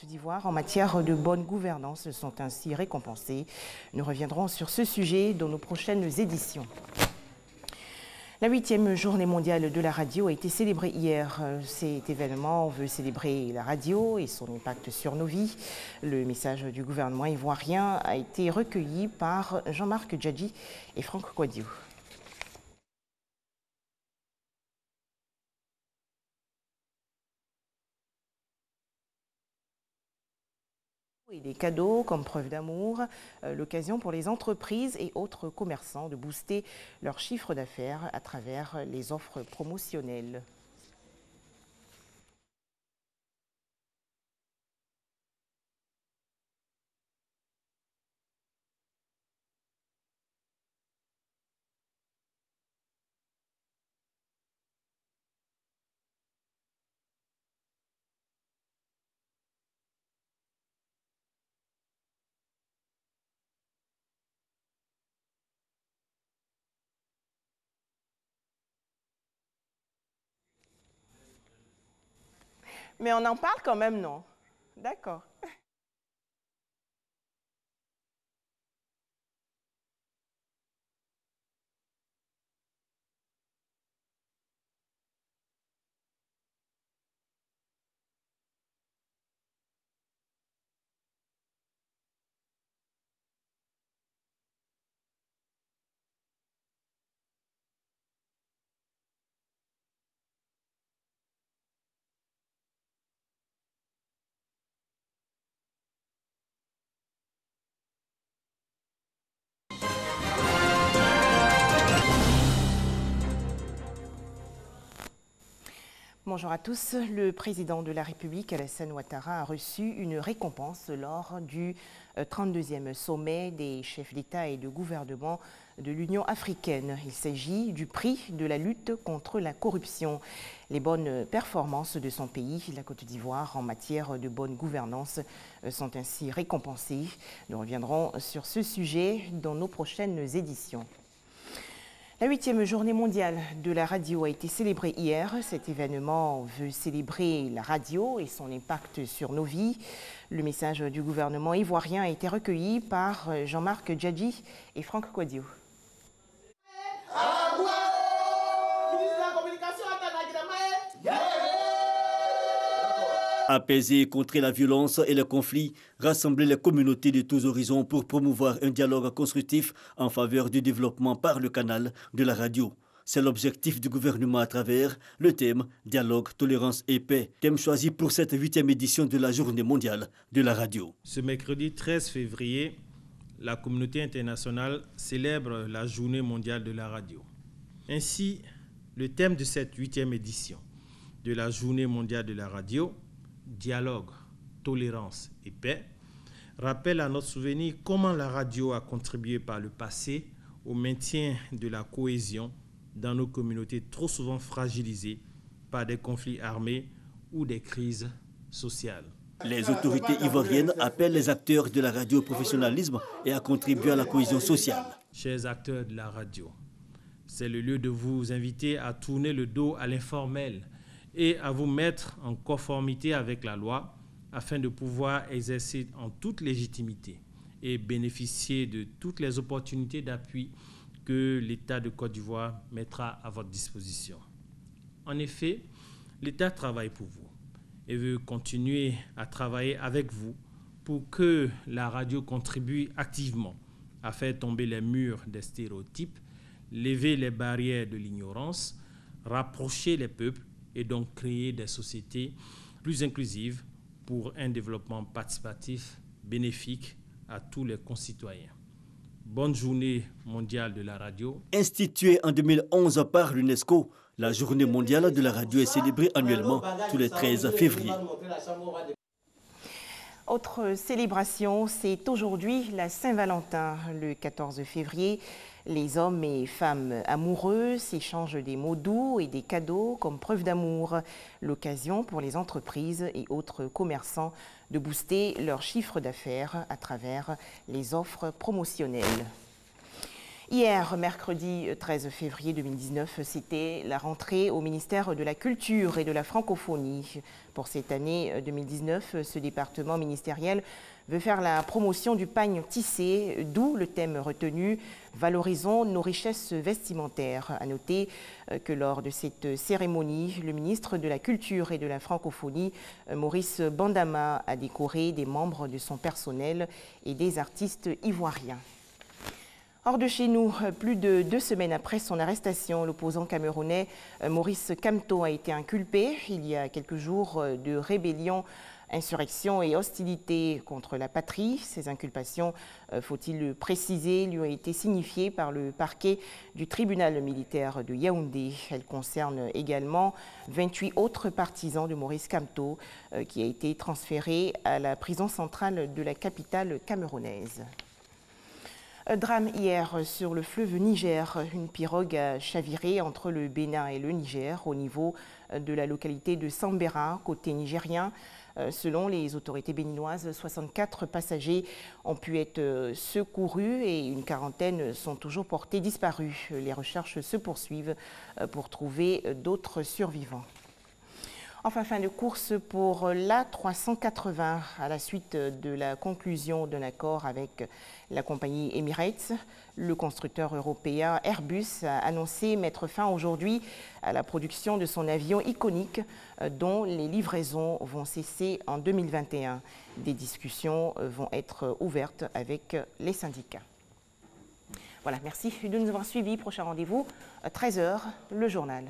Côte d'Ivoire en matière de bonne gouvernance sont ainsi récompensés. Nous reviendrons sur ce sujet dans nos prochaines éditions. La 8e journée mondiale de la radio a été célébrée hier. Cet événement veut célébrer la radio et son impact sur nos vies. Le message du gouvernement ivoirien a été recueilli par Jean-Marc Djadji et Franck Kouadiou. Et des cadeaux comme preuve d'amour, l'occasion pour les entreprises et autres commerçants de booster leur chiffre d'affaires à travers les offres promotionnelles. Mais on en parle quand même, non? D'accord. Bonjour à tous. Le président de la République, Alassane Ouattara, a reçu une récompense lors du 32e sommet des chefs d'État et de gouvernement de l'Union africaine. Il s'agit du prix de la lutte contre la corruption. Les bonnes performances de son pays, la Côte d'Ivoire, en matière de bonne gouvernance sont ainsi récompensées. Nous reviendrons sur ce sujet dans nos prochaines éditions. La 8e journée mondiale de la radio a été célébrée hier. Cet événement veut célébrer la radio et son impact sur nos vies. Le message du gouvernement ivoirien a été recueilli par Jean-Marc Djadji et Franck Kouadiou. Apaiser et contrer la violence et le conflit, rassembler les communautés de tous horizons pour promouvoir un dialogue constructif en faveur du développement par le canal de la radio. C'est l'objectif du gouvernement à travers le thème « Dialogue, tolérance et paix », thème choisi pour cette 8e édition de la Journée mondiale de la radio. Ce mercredi 13 février, la communauté internationale célèbre la Journée mondiale de la radio. Ainsi, le thème de cette 8e édition de la Journée mondiale de la radio, dialogue, tolérance et paix, rappelle à notre souvenir comment la radio a contribué par le passé au maintien de la cohésion dans nos communautés trop souvent fragilisées par des conflits armés ou des crises sociales. Les autorités ivoiriennes appellent les acteurs de la radio au professionnalisme et à contribuer à la cohésion sociale. Chers acteurs de la radio, c'est le lieu de vous inviter à tourner le dos à l'informel et à vous mettre en conformité avec la loi afin de pouvoir exercer en toute légitimité et bénéficier de toutes les opportunités d'appui que l'État de Côte d'Ivoire mettra à votre disposition. En effet, l'État travaille pour vous et veut continuer à travailler avec vous pour que la radio contribue activement à faire tomber les murs des stéréotypes, lever les barrières de l'ignorance, rapprocher les peuples et donc créer des sociétés plus inclusives pour un développement participatif bénéfique à tous les concitoyens. Bonne journée mondiale de la radio. Instituée en 2011 par l'UNESCO, la Journée mondiale de la radio est célébrée annuellement tous les 13 février. Autre célébration, c'est aujourd'hui la Saint-Valentin, le 14 février. Les hommes et femmes amoureux s'échangent des mots doux et des cadeaux comme preuve d'amour. L'occasion pour les entreprises et autres commerçants de booster leur chiffre d'affaires à travers les offres promotionnelles. Hier, mercredi 13 février 2019, c'était la rentrée au ministère de la Culture et de la Francophonie. Pour cette année 2019, ce département ministériel veut faire la promotion du pagne tissé, d'où le thème retenu « Valorisons nos richesses vestimentaires ». À noter que lors de cette cérémonie, le ministre de la Culture et de la Francophonie, Maurice Bandama, a décoré des membres de son personnel et des artistes ivoiriens. Hors de chez nous, plus de 2 semaines après son arrestation, l'opposant camerounais Maurice Kamto a été inculpé il y a quelques jours de rébellion, insurrection et hostilité contre la patrie. Ces inculpations, faut-il le préciser, lui ont été signifiées par le parquet du tribunal militaire de Yaoundé. Elles concernent également 28 autres partisans de Maurice Kamto qui a été transféré à la prison centrale de la capitale camerounaise. Drame hier sur le fleuve Niger. Une pirogue a chaviré entre le Bénin et le Niger au niveau de la localité de Sambera, côté nigérien. Selon les autorités béninoises, 64 passagers ont pu être secourus et une quarantaine sont toujours portés disparus. Les recherches se poursuivent pour trouver d'autres survivants. Enfin, fin de course pour l'A380 à la suite de la conclusion d'un accord avec la compagnie Emirates. Le constructeur européen Airbus a annoncé mettre fin aujourd'hui à la production de son avion iconique dont les livraisons vont cesser en 2021. Des discussions vont être ouvertes avec les syndicats. Voilà, merci de nous avoir suivis. Prochain rendez-vous, 13h, le journal.